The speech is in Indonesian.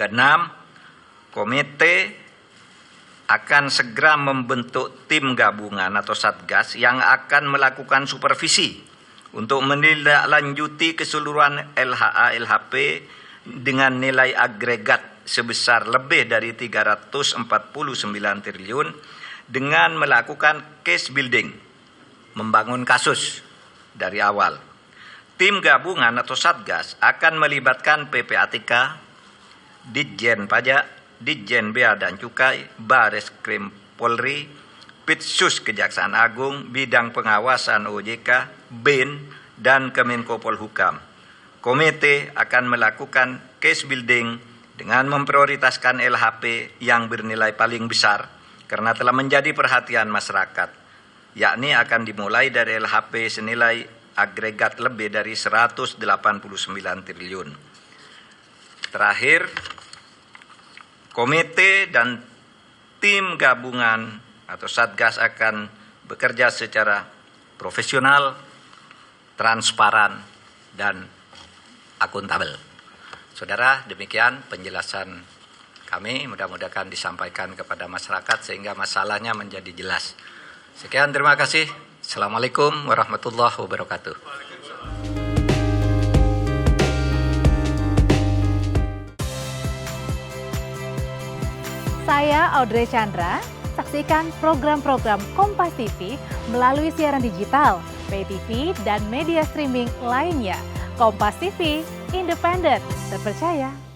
Keenam, komite akan segera membentuk tim gabungan atau satgas yang akan melakukan supervisi untuk menindaklanjuti keseluruhan LHA LHP dengan nilai agregat sebesar lebih dari 349 triliun dengan melakukan case building, membangun kasus dari awal. Tim gabungan atau satgas akan melibatkan PPATK, Ditjen Pajak, Ditjen Bea dan Cukai, Bareskrim Polri, Pitsus Kejaksaan Agung, Bidang Pengawasan OJK, BIN, dan Kemenko Polhukam. Komite akan melakukan case building dengan memprioritaskan LHP yang bernilai paling besar karena telah menjadi perhatian masyarakat, yakni akan dimulai dari LHP senilai agregat lebih dari 189 triliun. Terakhir, komite dan tim gabungan atau satgas akan bekerja secara profesional, transparan, dan akuntabel. Saudara, demikian penjelasan kami. Mudah-mudahan disampaikan kepada masyarakat sehingga masalahnya menjadi jelas. Sekian, terima kasih. Assalamualaikum warahmatullahi wabarakatuh. Saya Audrey Chandra, saksikan program-program Kompas TV melalui siaran digital, pay TV, dan media streaming lainnya. Kompas TV, independen, terpercaya.